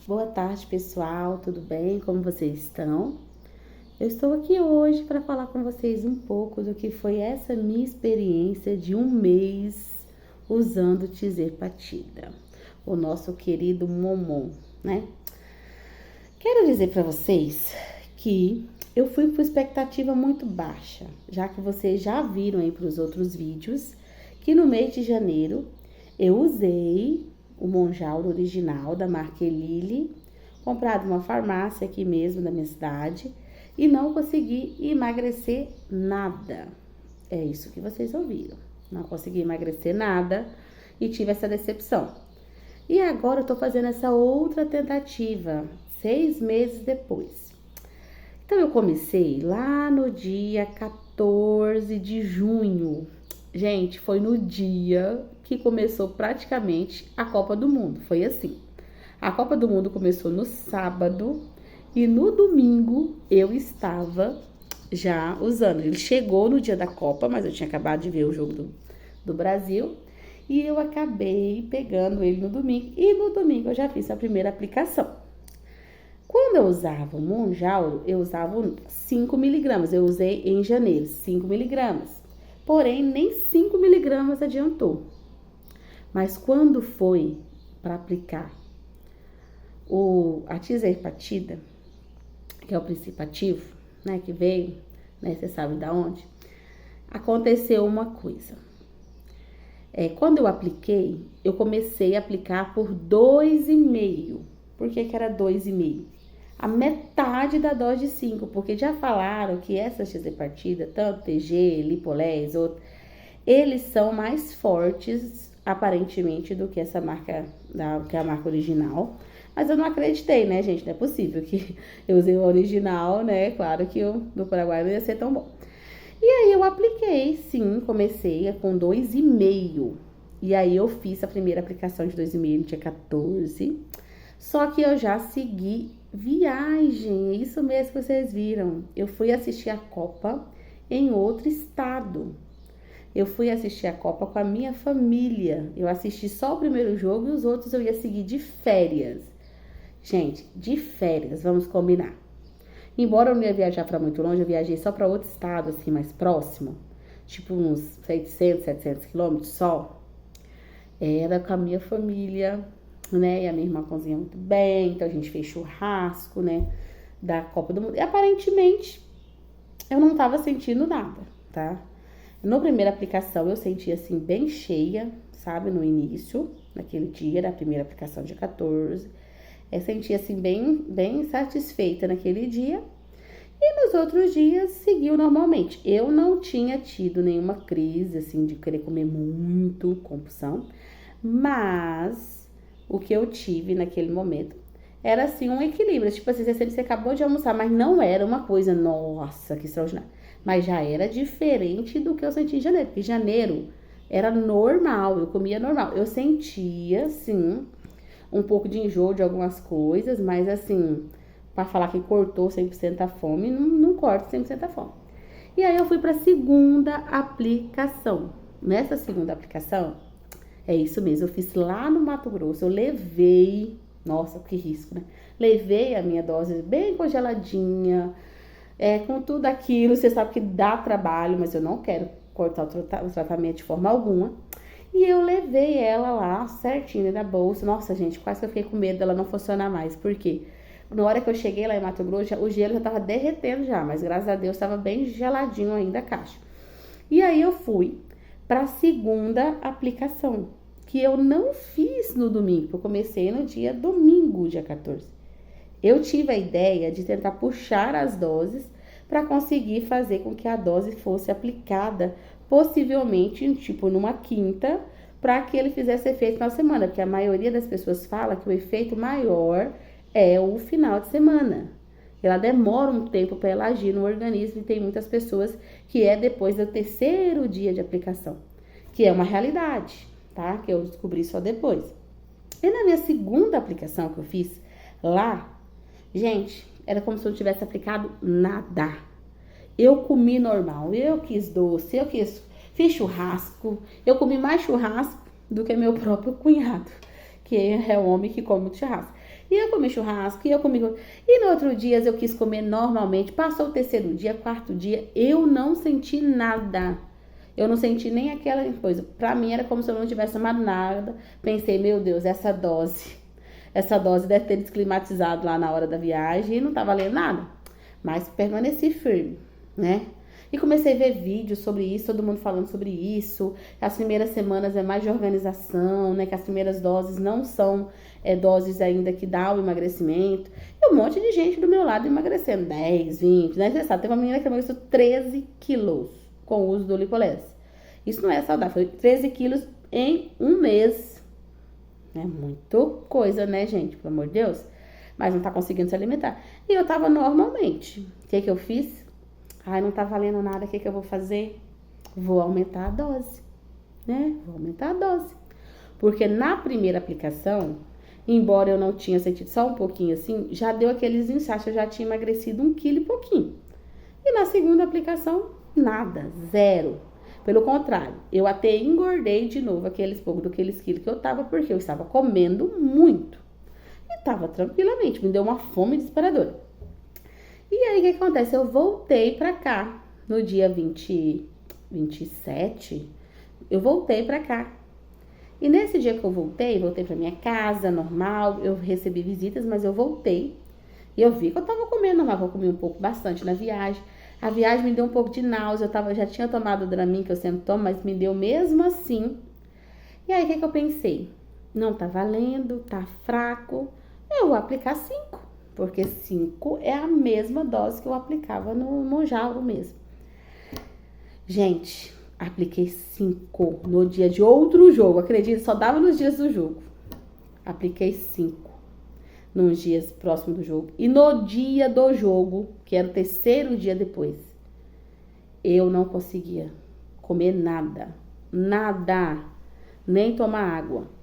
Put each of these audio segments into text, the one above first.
Boa tarde, pessoal. Tudo bem? Como vocês estão? Eu estou aqui hoje para falar com vocês um pouco do que foi essa minha experiência de um mês usando Tizerpatida, o nosso querido Momon, né? Quero dizer para vocês que eu fui com expectativa muito baixa, já que vocês já viram aí para os outros vídeos que no mês de janeiro eu usei o Monjauro original da marca Elili, comprado numa farmácia aqui mesmo da minha cidade, e não consegui emagrecer nada. É isso que vocês ouviram. Não consegui emagrecer nada e tive essa decepção. E agora eu tô fazendo essa outra tentativa, 6 meses depois. Então eu comecei lá no dia 14 de junho. Gente, foi no dia que começou praticamente a Copa do Mundo. Foi assim. A Copa do Mundo começou no sábado e no domingo eu estava já usando. Ele chegou no dia da Copa, mas eu tinha acabado de ver o jogo do Brasil. E eu acabei pegando ele no domingo. E no domingo eu já fiz a primeira aplicação. Quando eu usava o Monjauro, eu usava 5 miligramas. Eu usei em janeiro, 5 miligramas. Porém, nem 5 miligramas adiantou. Mas quando foi para aplicar a Tizerpatida, que é o princípio ativo, né, que veio, né, você sabe de onde, aconteceu uma coisa. Quando eu apliquei, eu comecei a aplicar por 2,5. Por que era 2,5? A metade da dose de 5, porque já falaram que essa Tizerpatida, tanto TG, Lipolés, eles são mais fortes, aparentemente, do que essa marca, que é a marca original. Mas eu não acreditei, né, gente? Não é possível que eu usei o original, né? Claro que o do Paraguai não ia ser tão bom. E aí eu apliquei, sim, comecei com 2,5. E aí eu fiz a primeira aplicação de 2,5 no dia 14. Só que eu já segui viagem, é isso mesmo que vocês viram. Eu fui assistir a Copa em outro estado. Eu fui assistir a Copa com a minha família. Eu assisti só o primeiro jogo e os outros eu ia seguir de férias. Gente, de férias, vamos combinar. Embora eu não ia viajar para muito longe, eu viajei só para outro estado, assim, mais próximo. Tipo uns 600, 700 quilômetros só. Era com a minha família, né? E a minha irmã cozinha muito bem, então a gente fez churrasco, né? Da Copa do Mundo. E aparentemente, eu não tava sentindo nada, tá? Na primeira aplicação, eu senti, assim, bem cheia, sabe? No início, naquele dia, da primeira aplicação, dia 14. Eu senti, assim, bem satisfeita naquele dia. E nos outros dias, seguiu normalmente. Eu não tinha tido nenhuma crise, assim, de querer comer muito, compulsão. Mas o que eu tive naquele momento era, assim, um equilíbrio. Tipo assim, você acabou de almoçar, mas não era uma coisa, nossa, que extraordinário. Mas já era diferente do que eu senti em janeiro. Porque em janeiro era normal, eu comia normal. Eu sentia, sim, um pouco de enjoo de algumas coisas, mas assim, para falar que cortou 100% a fome, não corta 100% a fome. E aí eu fui para a segunda aplicação. Nessa segunda aplicação, é isso mesmo, eu fiz lá no Mato Grosso, eu levei, nossa, que risco, né? Levei a minha dose bem congeladinha, com tudo aquilo, você sabe que dá trabalho, mas eu não quero cortar o tratamento de forma alguma. E eu levei ela lá certinho na bolsa. Nossa, gente, quase que eu fiquei com medo dela não funcionar mais. Por quê? Na hora que eu cheguei lá em Mato Grosso, o gelo já tava derretendo já, mas graças a Deus tava bem geladinho ainda a caixa. E aí eu fui para a segunda aplicação, que eu não fiz no domingo, eu comecei no dia domingo, dia 14. Eu tive a ideia de tentar puxar as doses para conseguir fazer com que a dose fosse aplicada possivelmente, tipo, numa quinta, para que ele fizesse efeito na semana, porque a maioria das pessoas fala que o efeito maior é o final de semana. Ela demora um tempo para ela agir no organismo e tem muitas pessoas que é depois do terceiro dia de aplicação, que é uma realidade, tá? Que eu descobri só depois. E na minha segunda aplicação que eu fiz lá, gente, era como se eu não tivesse aplicado nada. Eu comi normal, eu quis doce, fiz churrasco. Eu comi mais churrasco do que meu próprio cunhado, que é o homem que come muito churrasco. E eu comi churrasco, e eu comi... E no outro dia eu quis comer normalmente. Passou o terceiro dia, quarto dia, eu não senti nada. Eu não senti nem aquela coisa. Pra mim era como se eu não tivesse tomado nada. Pensei, meu Deus, essa dose deve ter desclimatizado lá na hora da viagem e não tá valendo nada. Mas permaneci firme, né? E comecei a ver vídeos sobre isso, todo mundo falando sobre isso. As primeiras semanas é mais de organização, né? Que as primeiras doses não são doses ainda que dá o emagrecimento. E um monte de gente do meu lado emagrecendo 10, 20, né? Você sabe, teve uma menina que emagreceu 13 quilos com o uso do Lipoless. Isso não é saudável, foi 13 quilos em um mês. É muito coisa, né, gente? Pelo amor de Deus. Mas não tá conseguindo se alimentar. E eu tava normalmente. O que eu fiz? Ai, não tá valendo nada, o que eu vou fazer? Vou aumentar a dose, né? Vou aumentar a dose. Porque na primeira aplicação, embora eu não tinha sentido só um pouquinho assim, já deu aqueles insights, eu já tinha emagrecido 1 quilo e pouquinho. E na segunda aplicação, nada, zero. Pelo contrário, eu até engordei de novo aqueles quilos que eu tava, porque eu estava comendo muito. E tava tranquilamente, me deu uma fome desesperadora. E aí, o que acontece? Eu voltei pra cá, no dia 27, eu voltei pra cá. E nesse dia que eu voltei pra minha casa, normal, eu recebi visitas, mas eu voltei. E eu vi que eu tava comendo, mas eu comi um pouco, bastante na viagem. A viagem me deu um pouco de náusea, já tinha tomado o Dramin, que eu sempre tomo, mas me deu mesmo assim. E aí, o que eu pensei? Não tá valendo, tá fraco, eu vou aplicar 5. Porque 5 é a mesma dose que eu aplicava no Mounjaro mesmo. Gente, apliquei 5 no dia de outro jogo. Acredito, só dava nos dias do jogo. Apliquei 5 nos dias próximos do jogo. E no dia do jogo, que era o terceiro dia depois, eu não conseguia comer nada. Nada. Nem tomar água.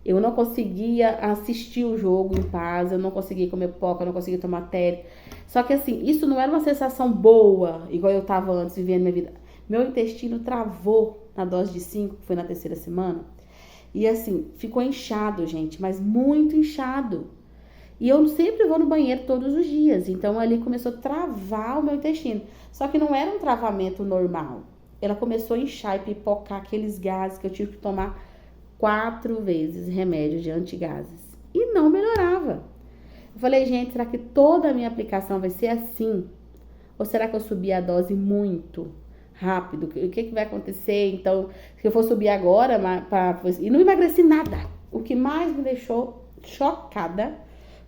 Eu não conseguia assistir o jogo em paz, eu não conseguia comer pipoca, eu não conseguia tomar té. Só que assim, isso não era uma sensação boa, igual eu tava antes, vivendo minha vida. Meu intestino travou na dose de 5, que foi na terceira semana. E assim, ficou inchado, gente, mas muito inchado. E eu sempre vou no banheiro todos os dias, então ali começou a travar o meu intestino. Só que não era um travamento normal. Ela começou a inchar e pipocar aqueles gases que eu tive que tomar 4 vezes remédio de antigases. E não melhorava. Eu falei, gente, será que toda a minha aplicação vai ser assim? Ou será que eu subi a dose muito rápido? O que vai acontecer? Então, se eu for subir agora, e não emagreci nada. O que mais me deixou chocada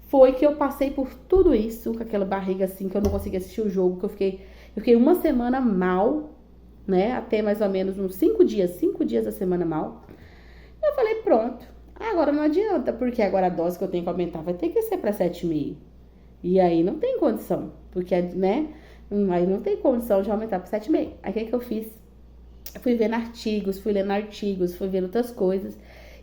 foi que eu passei por tudo isso, com aquela barriga assim, que eu não conseguia assistir o jogo, que eu fiquei uma semana mal, né? Até mais ou menos uns 5 dias da semana mal. Eu falei, pronto, agora não adianta, porque agora a dose que eu tenho que aumentar vai ter que ser para 7,5. E aí não tem condição, porque, né, aí não tem condição de aumentar para 7,5. Aí o que eu fiz? Fui vendo artigos, fui lendo artigos, fui vendo outras coisas.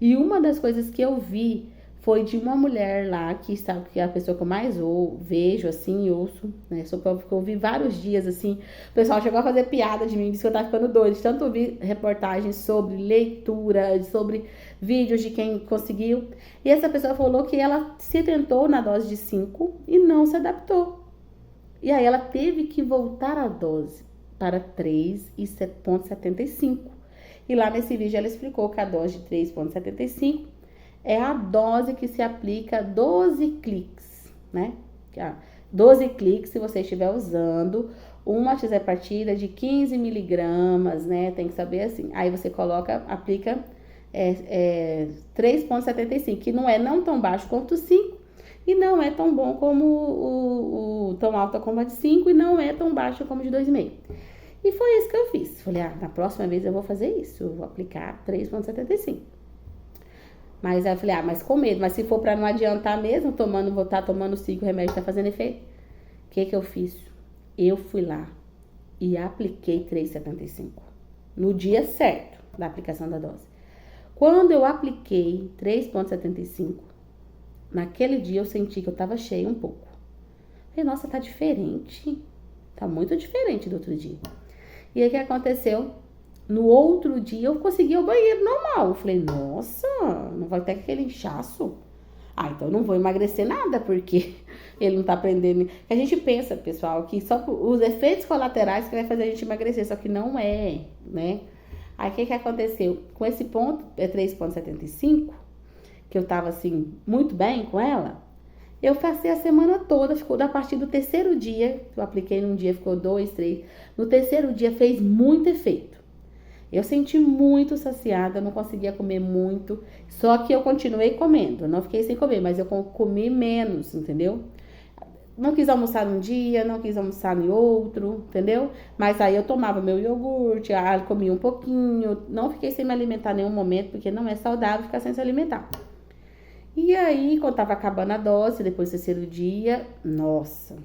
E uma das coisas que eu vi foi de uma mulher lá, que é a pessoa que eu mais vejo, assim, ouço, né? Só que eu ouvi vários dias, assim, o pessoal chegou a fazer piada de mim, disse que eu tava ficando doida, de tanto ouvir reportagens sobre leitura, sobre vídeos de quem conseguiu. E essa pessoa falou que ela se tentou na dose de 5 e não se adaptou. E aí ela teve que voltar a dose para 3,75. E lá nesse vídeo ela explicou que a dose de 3,75 é a dose que se aplica 12 cliques, né? 12 cliques se você estiver usando uma tirzepatida de 15 miligramas, né? Tem que saber assim. Aí você aplica 3,75, que não é não tão baixo quanto o 5, e não é tão bom como tão alta como a de 5, e não é tão baixo como a de 2,5. E foi isso que eu fiz. Falei, na próxima vez eu vou fazer isso, eu vou aplicar 3,75. Mas aí eu falei, mas com medo, mas se for pra não adiantar mesmo, vou estar tomando 5 remédios, tá fazendo efeito. O que eu fiz? Eu fui lá e apliquei 3,75 no dia certo da aplicação da dose. Quando eu apliquei 3,75, naquele dia eu senti que eu tava cheia um pouco. Falei, nossa, tá diferente. Tá muito diferente do outro dia. E aí o que aconteceu? No outro dia eu consegui ir ao banheiro normal. Eu falei, nossa, não vai ter aquele inchaço. Ah, então eu não vou emagrecer nada, porque ele não tá aprendendo. A gente pensa, pessoal, que só os efeitos colaterais que vai fazer a gente emagrecer, só que não é, né? Aí o que aconteceu? Com esse ponto, 3,75, que eu tava assim, muito bem com ela, eu passei a semana toda, ficou a partir do terceiro dia, que eu apliquei num dia, ficou 2, 3. No terceiro dia fez muito efeito. Eu senti muito saciada, não conseguia comer muito, só que eu continuei comendo, não fiquei sem comer, mas eu comi menos, entendeu? Não quis almoçar num dia, não quis almoçar em outro, entendeu? Mas aí eu tomava meu iogurte, comia um pouquinho, não fiquei sem me alimentar em nenhum momento, porque não é saudável ficar sem se alimentar. E aí, quando tava acabando a dose, depois do terceiro dia, nossa,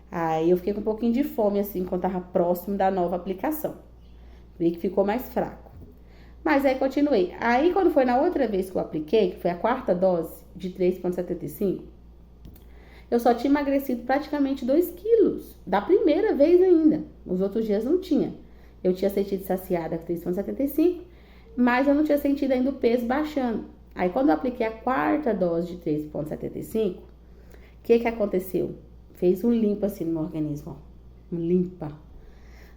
aí eu fiquei com um pouquinho de fome, assim, quando tava próximo da nova aplicação. Vi que ficou mais fraco. Mas aí continuei. Aí, quando foi na outra vez que eu apliquei, que foi a quarta dose de 3,75, eu só tinha emagrecido praticamente 2 quilos. Da primeira vez ainda. Os outros dias não tinha. Eu tinha sentido saciada com 3,75, mas eu não tinha sentido ainda o peso baixando. Aí, quando eu apliquei a quarta dose de 3,75, o que aconteceu? Fez um limpa assim no meu organismo, ó. Um limpa.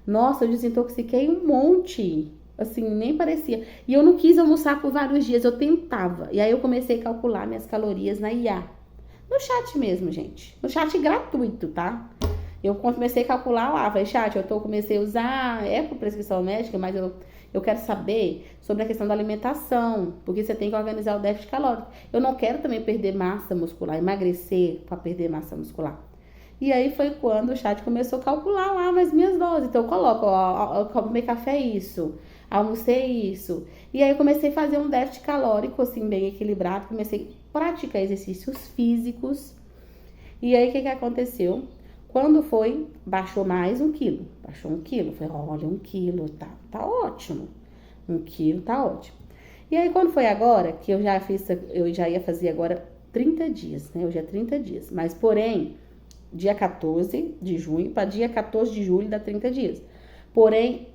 Nossa, eu desintoxiquei um monte. Assim, nem parecia. E eu não quis almoçar por vários dias, eu tentava. E aí eu comecei a calcular minhas calorias na IA. No chat mesmo, gente. No chat gratuito, tá? Eu comecei a calcular lá. Falei, chat, comecei a usar, por prescrição médica, mas eu quero saber sobre a questão da alimentação, porque você tem que organizar o déficit calórico. Eu não quero também perder massa muscular, emagrecer para perder massa muscular. E aí foi quando o chat começou a calcular lá as minhas doses. Então eu coloco, ó, eu tomei café isso, almocei isso. E aí eu comecei a fazer um déficit calórico, assim, bem equilibrado. Comecei a praticar exercícios físicos. E aí o que aconteceu? Quando foi, baixou mais 1 quilo. Baixou 1 quilo. Falei, olha, 1 quilo, tá ótimo. 1 quilo tá ótimo. E aí quando foi agora, que eu já ia fazer agora 30 dias, né? Hoje é 30 dias. Mas porém, dia 14 de junho para dia 14 de julho dá 30 dias. Porém,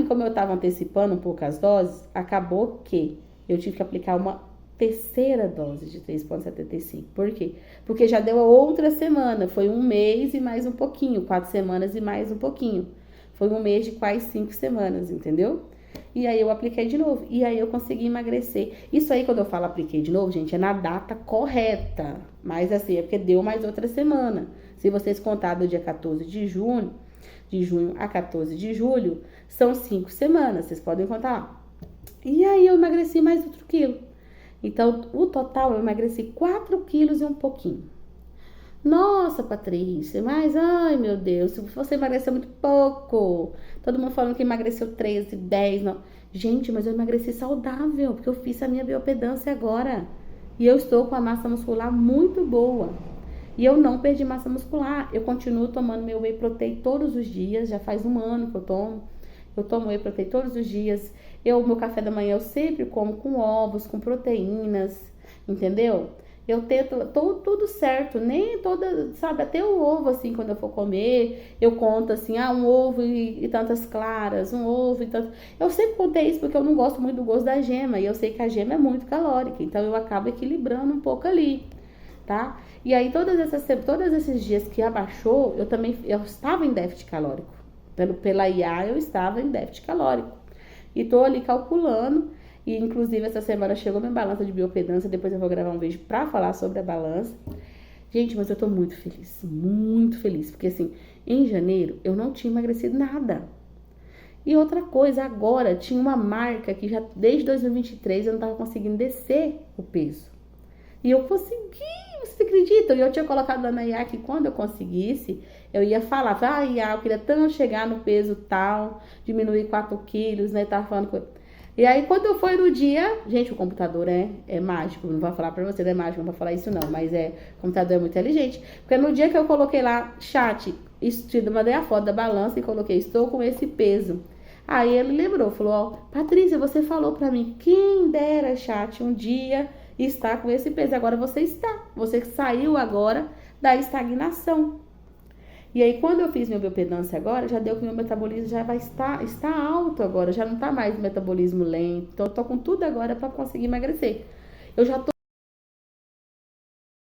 como eu estava antecipando um pouco as doses, acabou que eu tive que aplicar uma terceira dose de 3,75. Por quê? Porque já deu a outra semana. Foi 1 mês e mais um pouquinho. 4 semanas e mais um pouquinho. Foi 1 mês de quase 5 semanas, entendeu? E aí eu apliquei de novo. E aí eu consegui emagrecer. Isso aí, quando eu falo apliquei de novo, gente, é na data correta. Mas assim, é porque deu mais outra semana. Se vocês contar do dia 14 de junho a 14 de julho, são 5 semanas. Vocês podem contar. E aí eu emagreci mais outro quilo. Então, o total eu emagreci 4 quilos e um pouquinho. Nossa, Patrícia, mas ai meu Deus, você emagreceu muito pouco. Todo mundo falando que emagreceu 13, 10. Não. Gente, mas eu emagreci saudável, porque eu fiz a minha biopedância agora. E eu estou com a massa muscular muito boa. E eu não perdi massa muscular. Eu continuo tomando meu whey protein todos os dias, já faz 1 ano que eu tomo. Eu tomo whey protein todos os dias. Meu café da manhã eu sempre como com ovos, com proteínas, entendeu? Eu tento, tudo certo, nem toda, sabe, até o ovo, assim, quando eu for comer, eu conto assim, 1 ovo e tantas claras, 1 ovo e tantas... Eu sempre contei isso porque eu não gosto muito do gosto da gema, e eu sei que a gema é muito calórica, então eu acabo equilibrando um pouco ali, tá? E aí, todos esses dias que abaixou, eu estava em déficit calórico. Pela IA, eu estava em déficit calórico. E tô ali calculando. E, inclusive, essa semana chegou minha balança de biopedância. Depois eu vou gravar um vídeo pra falar sobre a balança. Gente, mas eu tô muito feliz. Muito feliz. Porque, assim, em janeiro, eu não tinha emagrecido nada. E outra coisa, agora, tinha uma marca que já, desde 2023, eu não tava conseguindo descer o peso. E eu consegui, você acredita? E eu tinha colocado na IA que quando eu conseguisse, eu ia falar, IA, eu queria tanto chegar no peso tal, diminuir 4 quilos, né? Tava falando com... E aí, quando eu fui no dia, gente, o computador é mágico, não vou falar pra você, não é mágico, não vou falar isso não, mas o computador é muito inteligente. Porque no dia que eu coloquei lá, chat, mandei a foto da balança e coloquei, estou com esse peso. Aí ele lembrou, falou, ó, Patrícia, você falou pra mim, quem dera, chat, um dia estar com esse peso. Agora você saiu agora da estagnação. E aí, quando eu fiz minha biopedância agora, já deu que meu metabolismo já vai está alto agora, já não tá mais metabolismo lento. Então, eu tô com tudo agora para conseguir emagrecer. Eu já tô